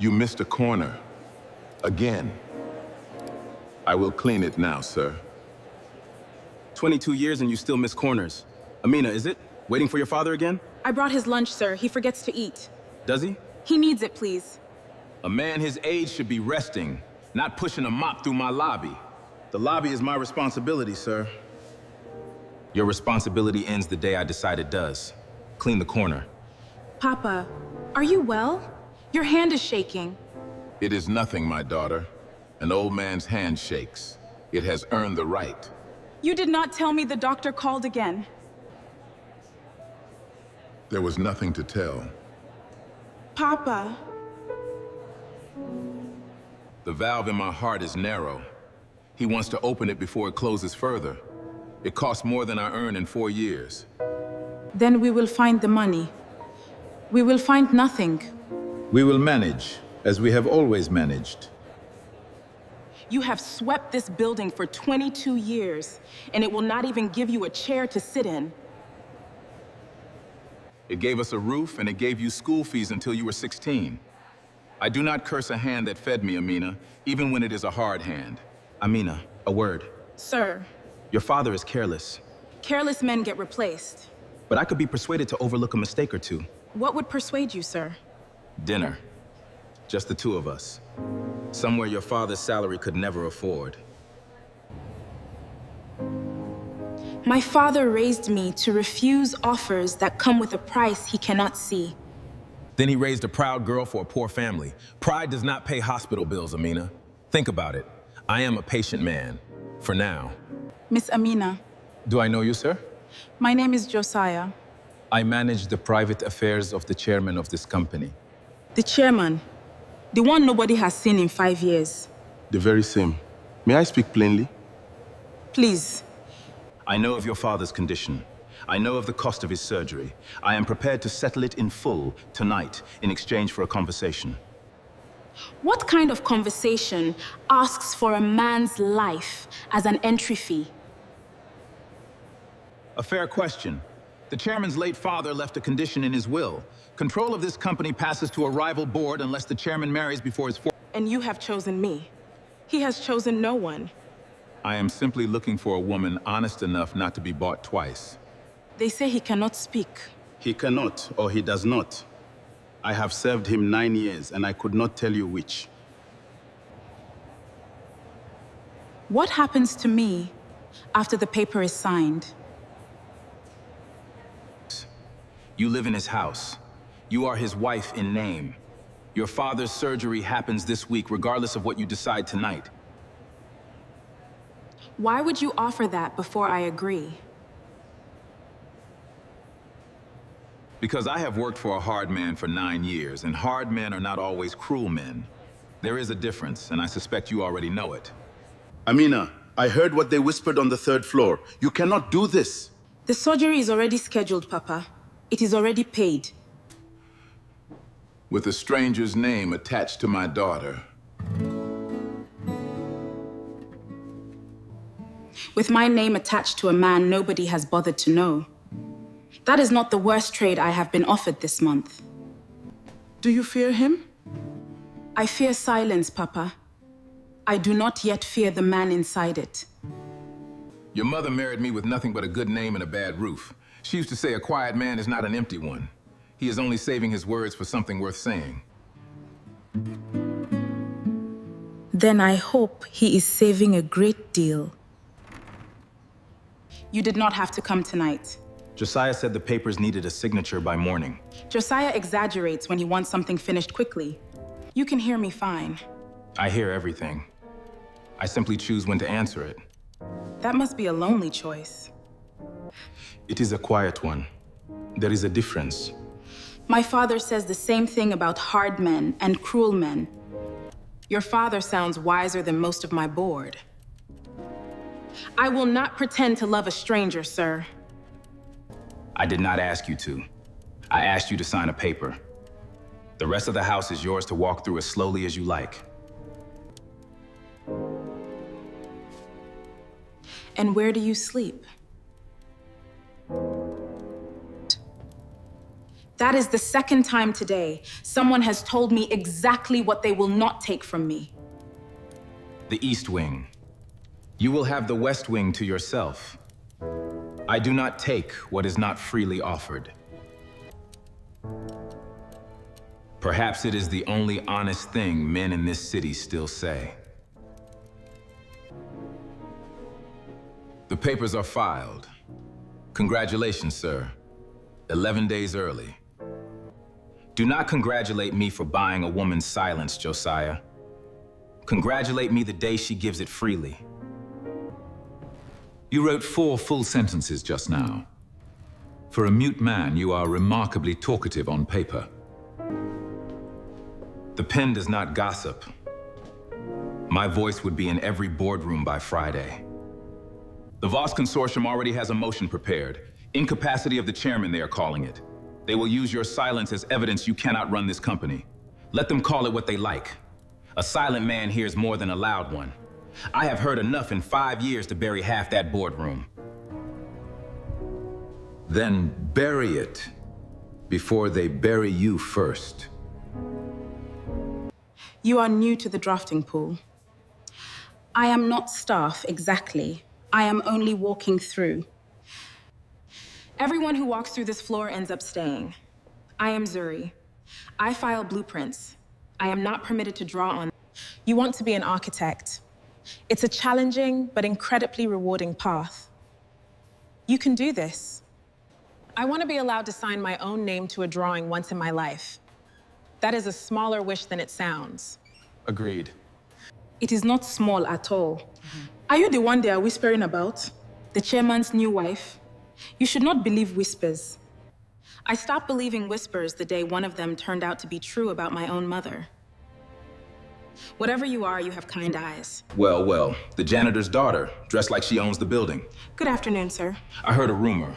You missed a corner. Again. I will clean it now, sir. 22 years and you still miss corners. Amina, is it? Waiting for your father again? I brought his lunch, sir. He forgets to eat. Does he? He needs it, please. A man his age should be resting, not pushing a mop through my lobby. The lobby is my responsibility, sir. Your responsibility ends the day I decide it does. Clean the corner. Papa, are you well? Your hand is shaking. It is nothing, my daughter. An old man's hand shakes. It has earned the right. You did not tell me the doctor called again. There was nothing to tell. Papa. The valve in my heart is narrow. He wants to open it before it closes further. It costs more than I earned in 4 years. Then we will find the money. We will find nothing. We will manage, as we have always managed. You have swept this building for 22 years, and it will not even give you a chair to sit in. It gave us a roof, and it gave you school fees until you were 16. I do not curse a hand that fed me, Amina, even when it is a hard hand. Amina, a word. Sir. Your father is careless. Careless men get replaced. But I could be persuaded to overlook a mistake or two. What would persuade you, sir? Dinner. Just the two of us. Somewhere your father's salary could never afford. My father raised me to refuse offers that come with a price he cannot see. Then he raised a proud girl for a poor family. Pride does not pay hospital bills, Amina. Think about it. I am a patient man. For now. Miss Amina. Do I know you, sir? My name is Josiah. I manage the private affairs of the chairman of this company. The chairman. The one nobody has seen in 5 years. The very same. May I speak plainly? Please. I know of your father's condition. I know of the cost of his surgery. I am prepared to settle it in full tonight in exchange for a conversation. What kind of conversation asks for a man's life as an entry fee? A fair question. The chairman's late father left a condition in his will. Control of this company passes to a rival board unless the chairman marries before his And you have chosen me. He has chosen no one. I am simply looking for a woman honest enough not to be bought twice. They say he cannot speak. He cannot, or he does not. I have served him 9 years, and I could not tell you which. What happens to me after the paper is signed? You live in his house. You are his wife in name. Your father's surgery happens this week, regardless of what you decide tonight. Why would you offer that before I agree? Because I have worked for a hard man for 9 years, and hard men are not always cruel men. There is a difference, and I suspect you already know it. Amina, I heard what they whispered on the 3rd floor. You cannot do this. The surgery is already scheduled, Papa. It is already paid. With a stranger's name attached to my daughter. With my name attached to a man nobody has bothered to know. That is not the worst trade I have been offered this month. Do you fear him? I fear silence, Papa. I do not yet fear the man inside it. Your mother married me with nothing but a good name and a bad roof. She used to say a quiet man is not an empty one. He is only saving his words for something worth saying. Then I hope he is saving a great deal. You did not have to come tonight. Josiah said the papers needed a signature by morning. Josiah exaggerates when he wants something finished quickly. You can hear me fine. I hear everything. I simply choose when to answer it. That must be a lonely choice. It is a quiet one. There is a difference. My father says the same thing about hard men and cruel men. Your father sounds wiser than most of my board. I will not pretend to love a stranger, sir. I did not ask you to. I asked you to sign a paper. The rest of the house is yours to walk through as slowly as you like. And where do you sleep? That is the second time today someone has told me exactly what they will not take from me. The East Wing. You will have the West Wing to yourself. I do not take what is not freely offered. Perhaps it is the only honest thing men in this city still say. The papers are filed. Congratulations, sir. 11 days early. Do not congratulate me for buying a woman's silence, Josiah. Congratulate me the day she gives it freely. You wrote 4 full sentences just now. For a mute man, you are remarkably talkative on paper. The pen does not gossip. My voice would be in every boardroom by Friday. The Voss Consortium already has a motion prepared. Incapacity of the chairman, they are calling it. They will use your silence as evidence you cannot run this company. Let them call it what they like. A silent man hears more than a loud one. I have heard enough in 5 years to bury half that boardroom. Then bury it before they bury you first. You are new to the drafting pool. I am not staff, exactly. I am only walking through. Everyone who walks through this floor ends up staying. I am Zuri. I file blueprints. I am not permitted to draw on. You want to be an architect. It's a challenging but incredibly rewarding path. You can do this. I want to be allowed to sign my own name to a drawing once in my life. That is a smaller wish than it sounds. Agreed. It is not small at all. Are you the one they are whispering about? The chairman's new wife? You should not believe whispers. I stopped believing whispers the day one of them turned out to be true about my own mother. Whatever you are, you have kind eyes. Well, the janitor's daughter, dressed like she owns the building. Good afternoon, sir. I heard a rumor.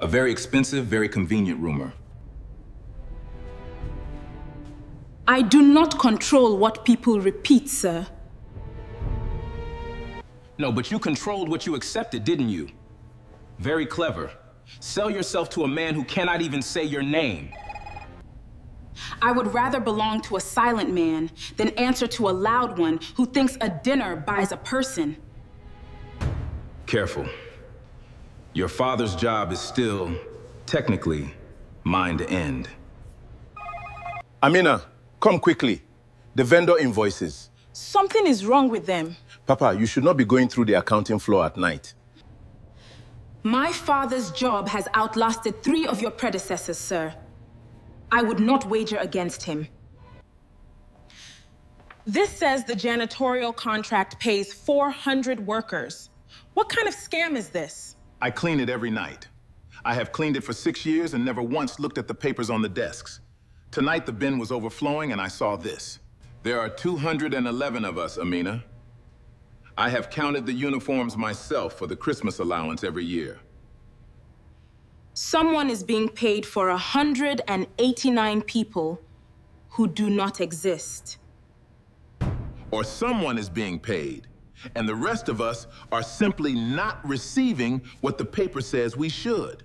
A very expensive, very convenient rumor. I do not control what people repeat, sir. No, but you controlled what you accepted, didn't you? Very clever. Sell yourself to a man who cannot even say your name. I would rather belong to a silent man than answer to a loud one who thinks a dinner buys a person. Careful. Your father's job is still, technically, mine to end. Amina, come quickly. The vendor invoices. Something is wrong with them. Papa, you should not be going through the accounting floor at night. My father's job has outlasted 3 of your predecessors, sir. I would not wager against him. This says the janitorial contract pays 400 workers. What kind of scam is this? I clean it every night. I have cleaned it for 6 years and never once looked at the papers on the desks. Tonight the bin was overflowing and I saw this. There are 211 of us, Amina. I have counted the uniforms myself for the Christmas allowance every year. Someone is being paid for 189 people who do not exist. Or someone is being paid, and the rest of us are simply not receiving what the paper says we should.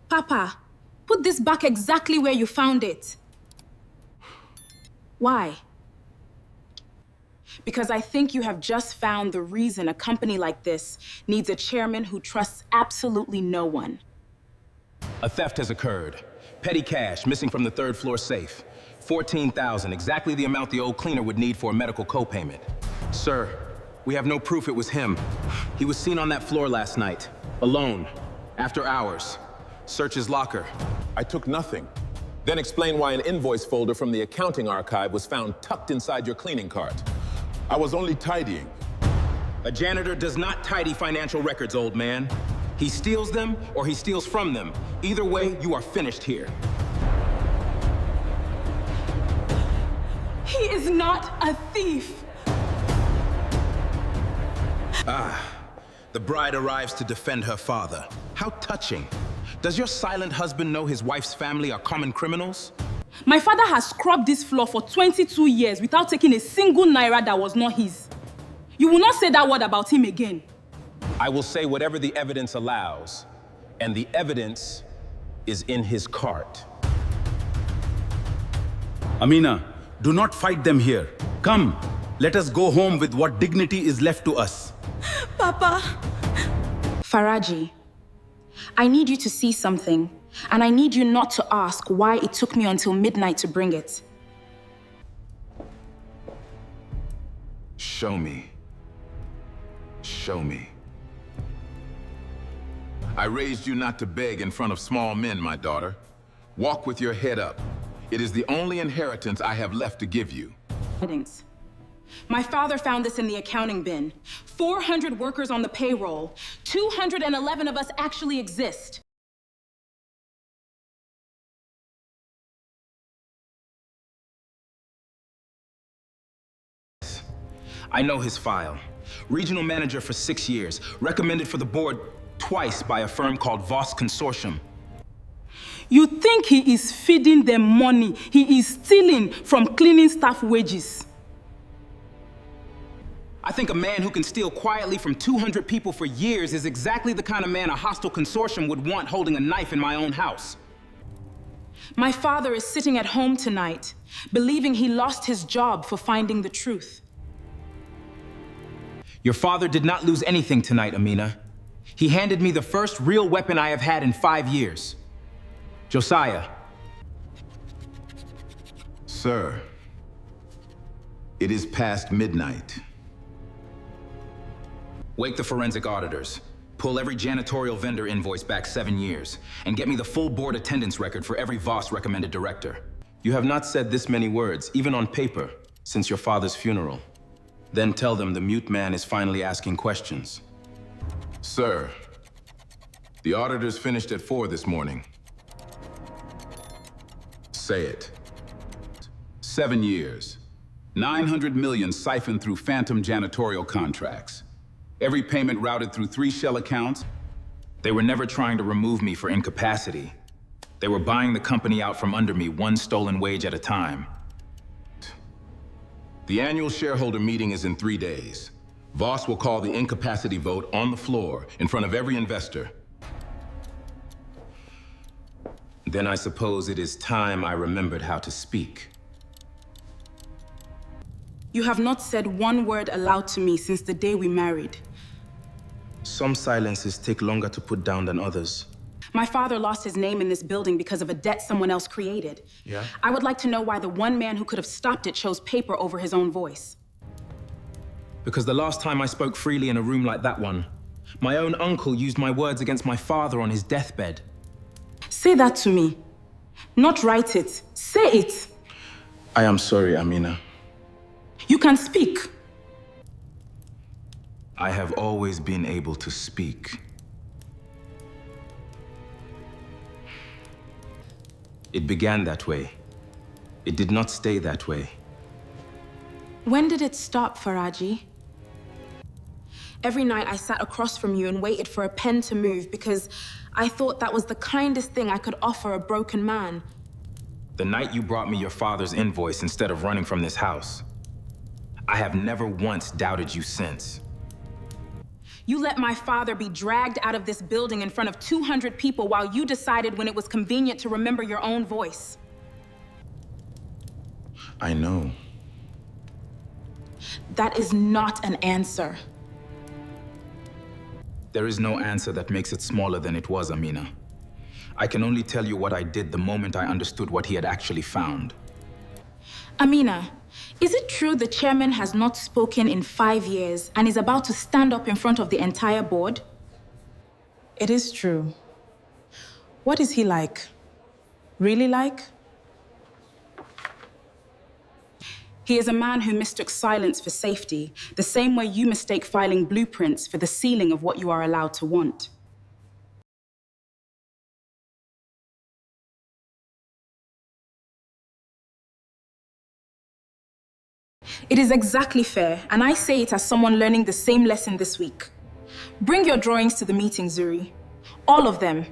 Papa, put this back exactly where you found it. Why? Because I think you have just found the reason a company like this needs a chairman who trusts absolutely no one. A theft has occurred. Petty cash missing from the 3rd floor safe. $14,000, exactly the amount the old cleaner would need for a medical co-payment. Sir, we have no proof it was him. He was seen on that floor last night, alone, after hours. Search his locker. I took nothing. Then explain why an invoice folder from the accounting archive was found tucked inside your cleaning cart. I was only tidying. A janitor does not tidy financial records, old man. He steals them or he steals from them. Either way, you are finished here. He is not a thief. The bride arrives to defend her father. How touching. Does your silent husband know his wife's family are common criminals? My father has scrubbed this floor for 22 years without taking a single naira that was not his. You will not say that word about him again. I will say whatever the evidence allows, and the evidence is in his cart. Amina, do not fight them here. Come, let us go home with what dignity is left to us. Papa! Faraji, I need you to see something, and I need you not to ask why it took me until midnight to bring it. Show me. Show me. I raised you not to beg in front of small men, my daughter. Walk with your head up. It is the only inheritance I have left to give you. My father found this in the accounting bin. 400 workers on the payroll. 211 of us actually exist. I know his file. Regional manager for 6 years, recommended for the board twice by a firm called Voss Consortium. You think he is feeding them money? He is stealing from cleaning staff wages. I think a man who can steal quietly from 200 people for years is exactly the kind of man a hostile consortium would want holding a knife in my own house. My father is sitting at home tonight, believing he lost his job for finding the truth. Your father did not lose anything tonight, Amina. He handed me the first real weapon I have had in 5 years. Josiah. Sir, it is past midnight. Wake the forensic auditors. Pull every janitorial vendor invoice back 7 years, and get me the full board attendance record for every Voss recommended director. You have not said this many words, even on paper, since your father's funeral. Then tell them the mute man is finally asking questions. Sir, the auditors finished at 4 this morning. Say it. 7 years. 900 million siphoned through phantom janitorial contracts. Every payment routed through 3 shell accounts. They were never trying to remove me for incapacity. They were buying the company out from under me, one stolen wage at a time. The annual shareholder meeting is in 3 days. Voss will call the incapacity vote on the floor in front of every investor. Then I suppose it is time I remembered how to speak. You have not said one word aloud to me since the day we married. Some silences take longer to put down than others. My father lost his name in this building because of a debt someone else created. Yeah? I would like to know why the one man who could have stopped it chose paper over his own voice. Because the last time I spoke freely in a room like that one, my own uncle used my words against my father on his deathbed. Say that to me. Not write it. Say it. I am sorry, Amina. You can speak. I have always been able to speak. It began that way. It did not stay that way. When did it stop, Faraji? Every night I sat across from you and waited for a pen to move because I thought that was the kindest thing I could offer a broken man. The night you brought me your father's invoice instead of running from this house. I have never once doubted you since. You let my father be dragged out of this building in front of 200 people while you decided when it was convenient to remember your own voice. I know. That is not an answer. There is no answer that makes it smaller than it was, Amina. I can only tell you what I did the moment I understood what he had actually found. Amina, is it true the chairman has not spoken in 5 years and is about to stand up in front of the entire board? It is true. What is he like? Really like? He is a man who mistook silence for safety, the same way you mistake filing blueprints for the ceiling of what you are allowed to want. It is exactly fair, and I say it as someone learning the same lesson this week. Bring your drawings to the meeting, Zuri. All of them.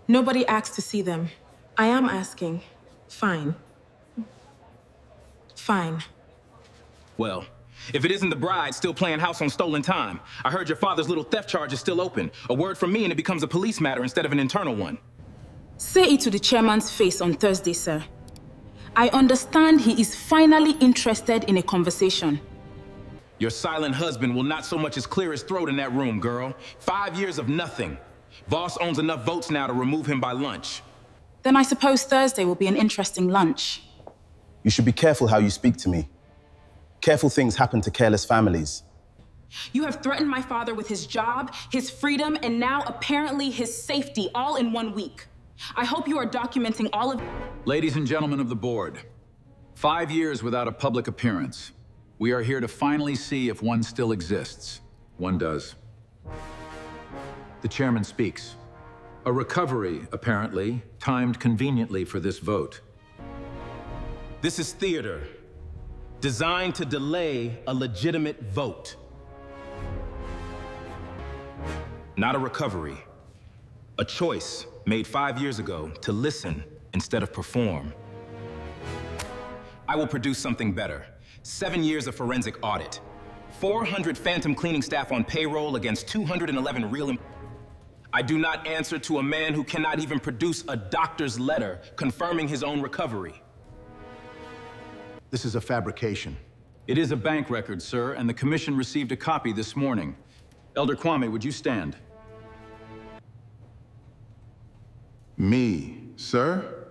Nobody asked to see them. I am asking. Fine. Fine. Well, if it isn't the bride still playing house on stolen time, I heard your father's little theft charge is still open. A word from me and it becomes a police matter instead of an internal one. Say it to the chairman's face on Thursday, sir. I understand he is finally interested in a conversation. Your silent husband will not so much as clear his throat in that room, girl. 5 years of nothing. Voss owns enough votes now to remove him by lunch. Then I suppose Thursday will be an interesting lunch. You should be careful how you speak to me. Careful things happen to careless families. You have threatened my father with his job, his freedom, and now apparently his safety all in 1 week. I hope you are documenting all of... Ladies and gentlemen of the board, 5 years without a public appearance. We are here to finally see if one still exists. One does. The chairman speaks. A recovery, apparently, timed conveniently for this vote. This is theater, designed to delay a legitimate vote. Not a recovery. A choice made 5 years ago to listen instead of perform. I will produce something better. 7 years of forensic audit. 400 phantom cleaning staff on payroll against 211 real... I do not answer to a man who cannot even produce a doctor's letter confirming his own recovery. This is a fabrication. It is a bank record, sir, and the commission received a copy this morning. Elder Kwame, would you stand? Me, sir?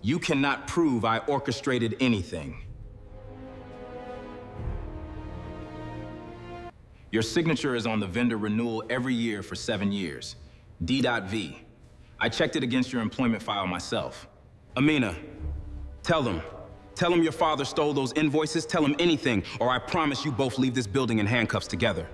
You cannot prove I orchestrated anything. Your signature is on the vendor renewal every year for 7 years. D.V. I checked it against your employment file myself. Amina, tell them your father stole those invoices, tell him anything, or I promise you both leave this building in handcuffs together.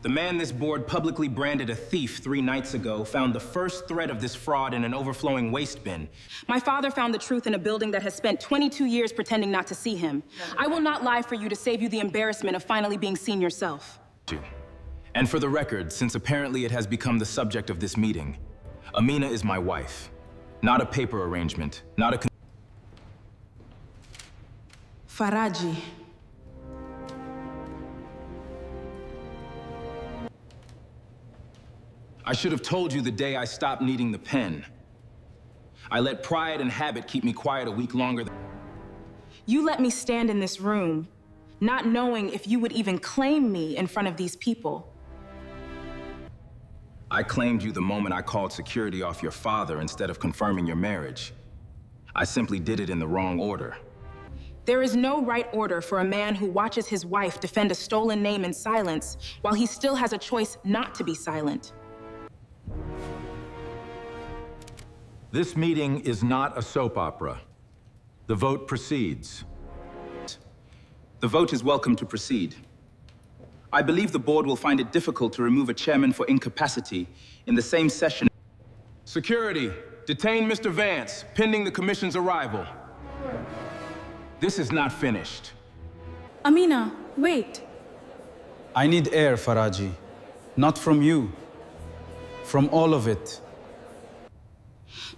The man this board publicly branded a thief 3 nights ago found the first thread of this fraud in an overflowing waste bin. My father found the truth in a building that has spent 22 years pretending not to see him. I will not lie for you to save you the embarrassment of finally being seen yourself. And for the record, since apparently it has become the subject of this meeting, Amina is my wife. Not a paper arrangement, not a... Faraji. I should have told you the day I stopped needing the pen. I let pride and habit keep me quiet a week longer. You let me stand in this room, not knowing if you would even claim me in front of these people. I claimed you the moment I called security off your father instead of confirming your marriage. I simply did it in the wrong order. There is no right order for a man who watches his wife defend a stolen name in silence while he still has a choice not to be silent. This meeting is not a soap opera. The vote proceeds. The vote is welcome to proceed. I believe the board will find it difficult to remove a chairman for incapacity in the same session. Security, detain Mr. Vance, pending the commission's arrival. This is not finished. Amina, wait. I need air, Faraji. Not from you. From all of it.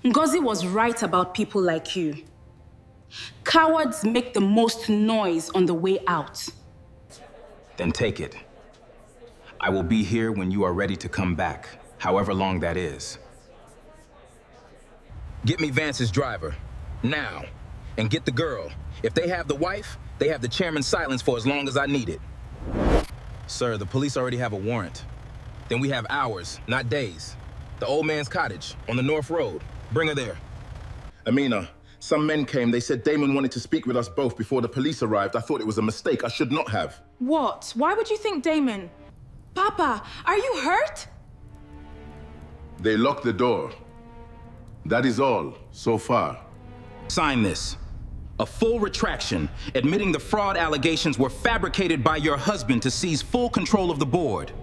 Ngozi was right about people like you. Cowards make the most noise on the way out. Then take it. I will be here when you are ready to come back, however long that is. Get me Vance's driver, now. And get the girl. If they have the wife, they have the chairman's silence for as long as I need it. Sir, the police already have a warrant. Then we have hours, not days. The old man's cottage, on the North Road. Bring her there. Amina, some men came. They said Damon wanted to speak with us both before the police arrived. I thought it was a mistake. I should not have. What? Why would you think Damon? Papa, are you hurt? They locked the door. That is all, so far. Sign this. A full retraction, admitting the fraud allegations were fabricated by your husband to seize full control of the board.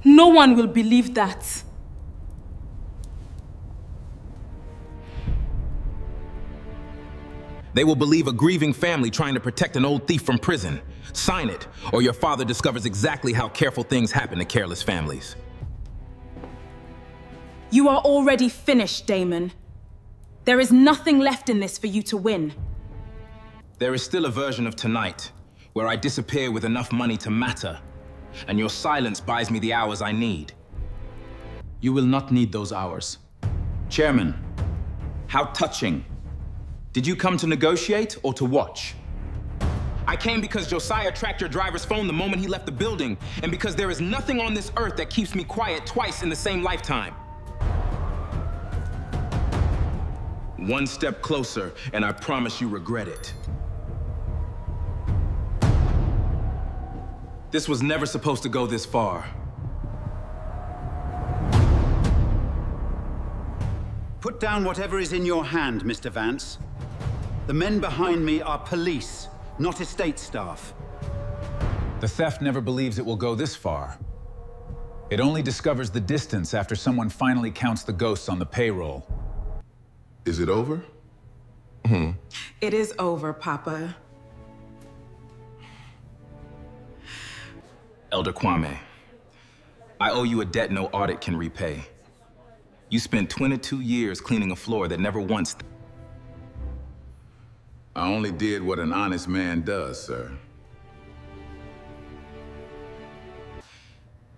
No one will believe that. They will believe a grieving family trying to protect an old thief from prison. Sign it, or your father discovers exactly how careful things happen to careless families. You are already finished, Damon. There is nothing left in this for you to win. There is still a version of tonight, where I disappear with enough money to matter. and your silence buys me the hours I need. You will not need those hours. Chairman, how touching. Did you come to negotiate or to watch? I came because Josiah tracked your driver's phone the moment he left the building, and because there is nothing on this earth that keeps me quiet twice in the same lifetime. One step closer, and I promise you regret it. This was never supposed to go this far. Put down whatever is in your hand, Mr. Vance. The men behind me are police, not estate staff. The theft never believes it will go this far. It only discovers the distance after someone finally counts the ghosts on the payroll. Is it over? It is over, Papa. Elder Kwame, I owe you a debt no audit can repay. You spent 22 years cleaning a floor that never once... I only did what an honest man does, sir.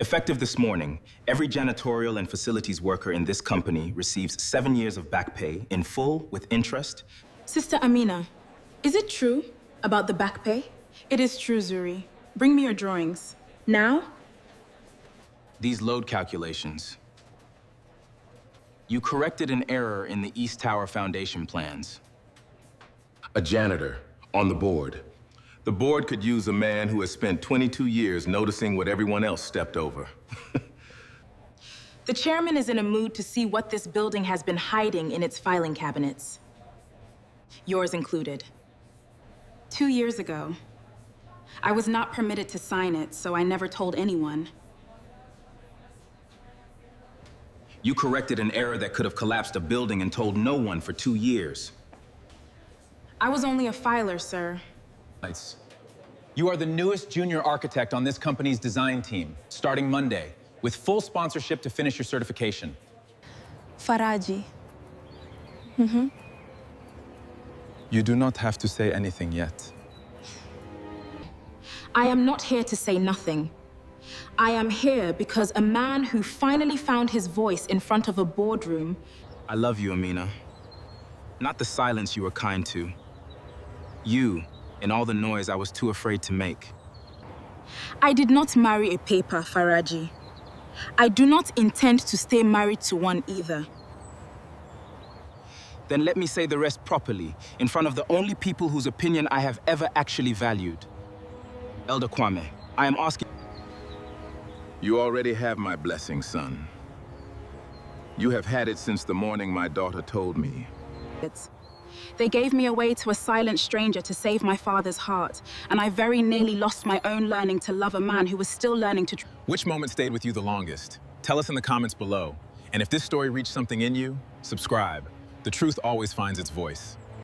Effective this morning, every janitorial and facilities worker in this company receives 7 years of back pay in full with interest. Sister Amina, is it true about the back pay? It is true, Zuri. Bring me your drawings. Now? These load calculations. You corrected an error in the East Tower Foundation plans. A janitor on the board. The board could use a man who has spent 22 years noticing what everyone else stepped over. The chairman is in a mood to see what this building has been hiding in its filing cabinets. Yours included. 2 years ago, I was not permitted to sign it, so I never told anyone. You corrected an error that could have collapsed a building and told no one for 2 years. I was only a filer, sir. You are the newest junior architect on this company's design team, starting Monday, with full sponsorship to finish your certification. Faraji. You do not have to say anything yet. I am not here to say nothing. I am here because a man who finally found his voice in front of a boardroom... I love you, Amina. Not the silence you were kind to. You, and all the noise I was too afraid to make. I did not marry a paper, Faraji. I do not intend to stay married to one either. Then let me say the rest properly, in front of the only people whose opinion I have ever actually valued. Elder Kwame, I am asking... You already have my blessing, son. You have had it since the morning my daughter told me. They gave me away to a silent stranger to save my father's heart, and I very nearly lost my own learning to love a man who was still learning to... Which moment stayed with you the longest? Tell us in the comments below. And if this story reached something in you, subscribe. The truth always finds its voice.